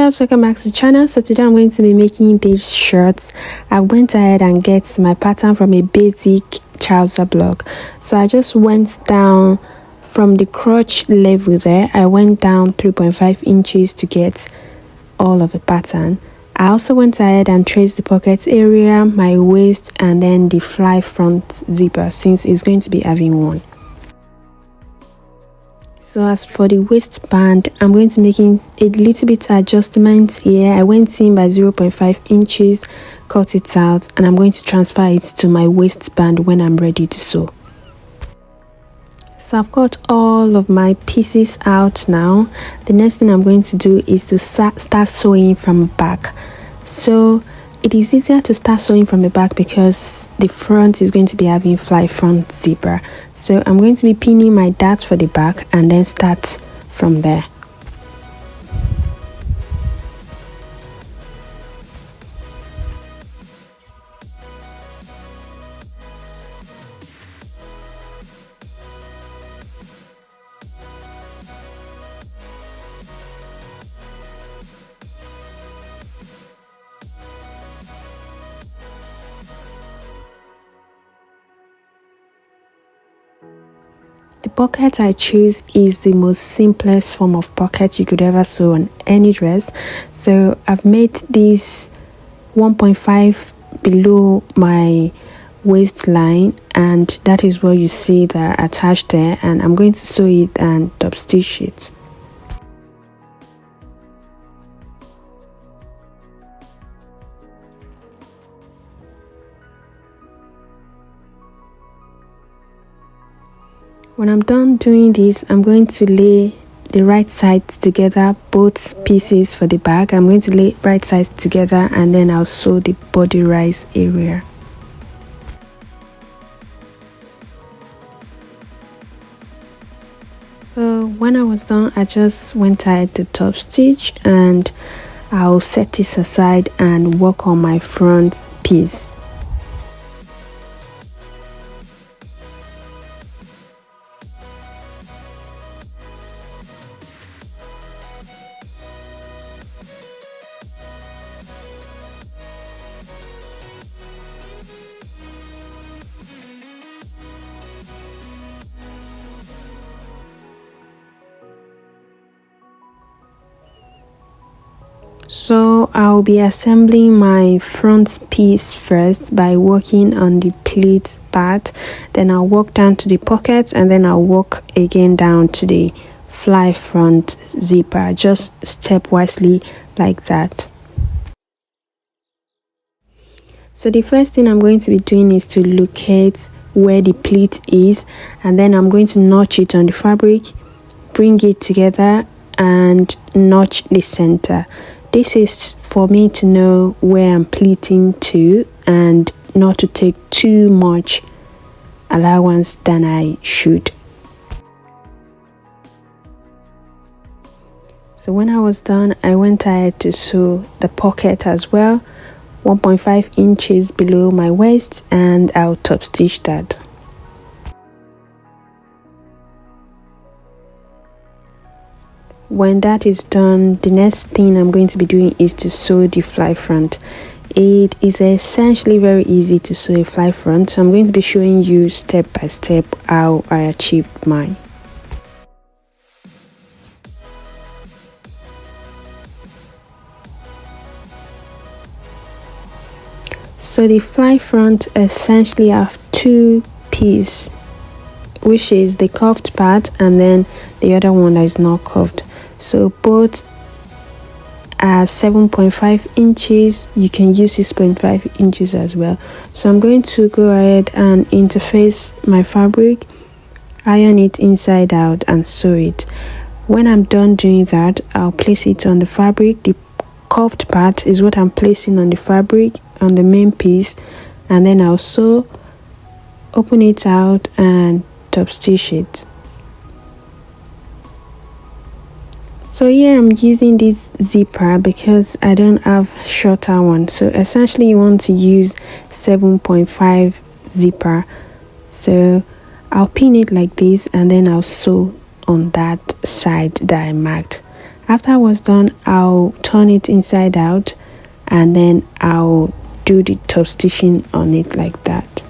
loves, welcome back to the channel. So today I'm going to be making these shirts. I went ahead and get my pattern from a basic trouser block. So I just went down from the crotch level there. I went down 3.5 inches to get all of the pattern. I also went ahead and traced the pocket area, my waist, and then the fly front zipper since it's going to be having one. So as for the waistband, I'm going to make a little bit adjustment here. I went in by 0.5 inches, cut it out, and I'm going to transfer it to my waistband when I'm ready to sew. So I've got all of my pieces out now. The next thing I'm going to do is to start sewing from back. So it is easier to start sewing from the back because the front is going to be having fly front zipper. So I'm going to be pinning my darts for the back and then start from there. The pocket I choose is the most simplest form of pocket you could ever sew on any dress. So I've made this 1.5 below my waistline, and that is what you see that attached there, and I'm going to sew it and top stitch it. When I'm done doing this, I'm going to lay the right sides together, both pieces for the back. I'm going to lay right sides together and then I'll sew the body rise area. So when I was done, I just went ahead to top stitch and I'll set this aside and work on my front piece. So I'll be assembling my front piece first by working on the pleat part, then I'll work down to the pockets, and then I'll work again down to the fly front zipper, just stepwisely like that. So the first thing I'm going to be doing is to locate where the pleat is, and then I'm going to notch it on the fabric, bring it together and notch the center. This is for me to know where I'm pleating to and not to take too much allowance than I should. So when I was done, I went ahead to sew the pocket as well, 1.5 inches below my waist, and I'll top stitch that. When that is done, the next thing I'm going to be doing is to sew the fly front. It is essentially very easy to sew a fly front, so I'm going to be showing you step by step how I achieved mine. So the fly front essentially have two pieces, which is the curved part and then the other one that is not curved. So both are 7.5 inches. You can use 6.5 inches as well. So I'm going to go ahead and interface my fabric, iron it inside out and sew it. When I'm done doing that, I'll place it on the fabric. The curved part is what I'm placing on the fabric on the main piece, and then I'll sew, open it out and top stitch it. So here I'm using this zipper because I don't have shorter one. So essentially you want to use 7.5 zipper. So I'll pin it like this and then I'll sew on that side that I marked. After I was done, I'll turn it inside out and then I'll do the top stitching on it like that.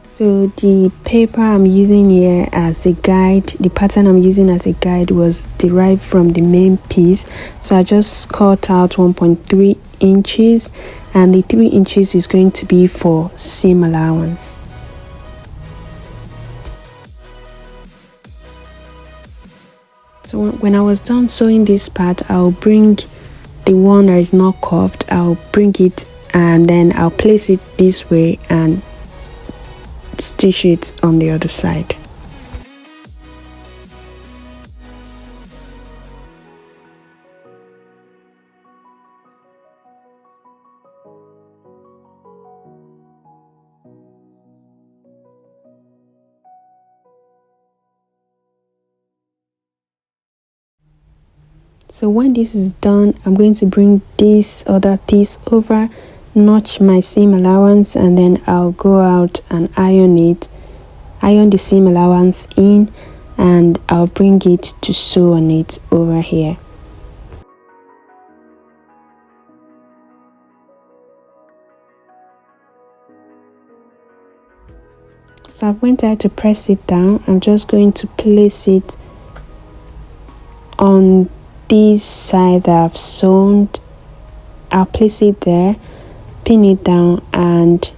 So the paper I'm using here as a guide, the pattern I'm using as a guide was derived from the main piece. So I just cut out 1.3 inches and the 3 inches is going to be for seam allowance. So when I was done sewing this part, I'll bring the one that is not curved, I'll bring it and then I'll place it this way and stitch it on the other side. So when this is done, I'm going to bring this other piece over, notch my seam allowance, and then I'll go out and iron it, iron the seam allowance in, and I'll bring it to sew on it over here. So I've went ahead to press it down. I'm just going to place it on this side that I've sewn. I'll place it there, pin it down and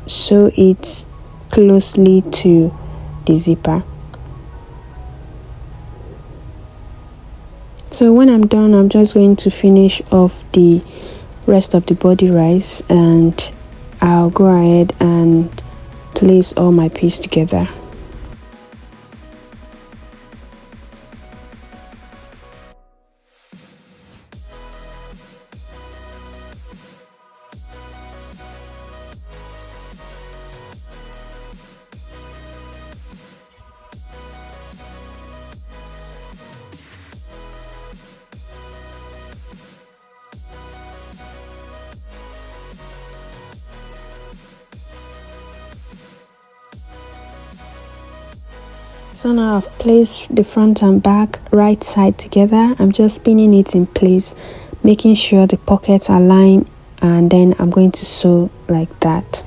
sew it closely to the zipper. So when I'm done, I'm just going to finish off the rest of the body rise and I'll go ahead and place all my pieces together. So now I've placed the front and back right side together. I'm just pinning it in place, making sure the pockets are lined, and then I'm going to sew like that.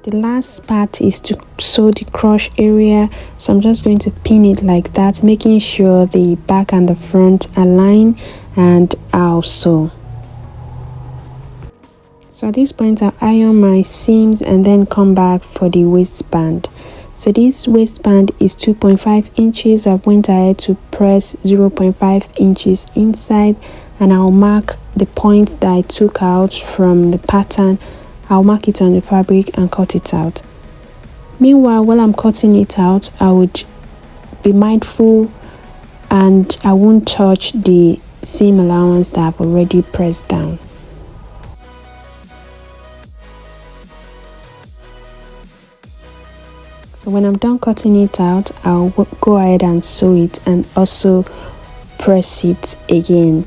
The last part is to sew the crotch area, so I'm just going to pin it like that, making sure the back and the front are lined, and I'll sew. So at this point I'll iron my seams and then come back for the waistband. So this waistband is 2.5 inches. I went ahead to press 0.5 inches inside and I'll mark the point that I took out from the pattern. I'll mark it on the fabric and cut it out. Meanwhile, while I'm cutting it out, I would be mindful and I won't touch the seam allowance that I've already pressed down. So when I'm done cutting it out, I'll go ahead and sew it and also press it again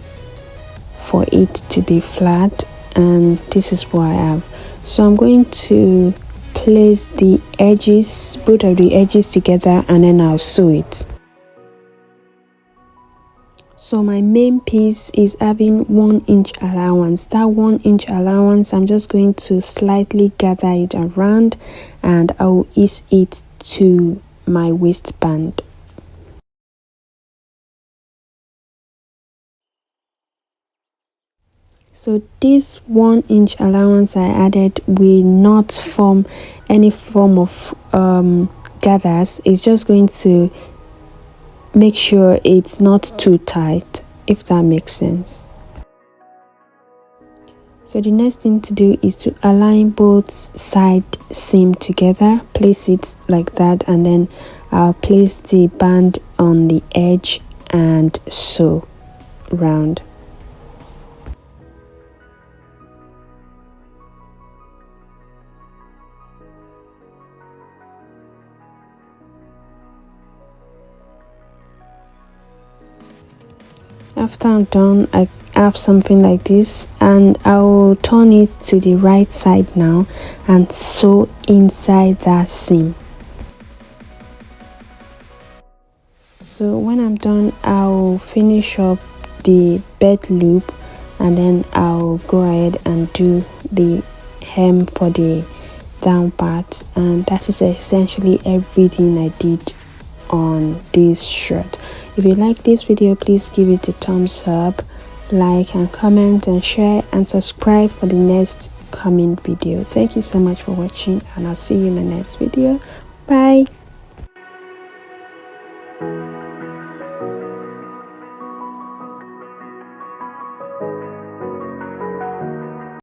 for it to be flat, and this is what I have. So I'm going to place the edges, both of the edges together, and then I'll sew it. So my main piece is having 1 inch allowance. That 1 inch allowance, I'm just going to slightly gather it around and I'll ease it to my waistband. So this 1 inch allowance I added will not form any form of gathers. It's just going to make sure it's not too tight, if that makes sense. So the next thing to do is to align both side seam together, place it like that, and then I'll place the band on the edge and sew round. After I'm done, I have something like this and I'll turn it to the right side now and sew inside that seam. So when I'm done, I'll finish up the belt loop, and then I'll go ahead and do the hem for the down part. And that is essentially everything I did on this shirt. If you like this video, please give it a thumbs up, like and comment and share, and subscribe for the next coming video. Thank you so much for watching, and I'll see you in my next video. Bye.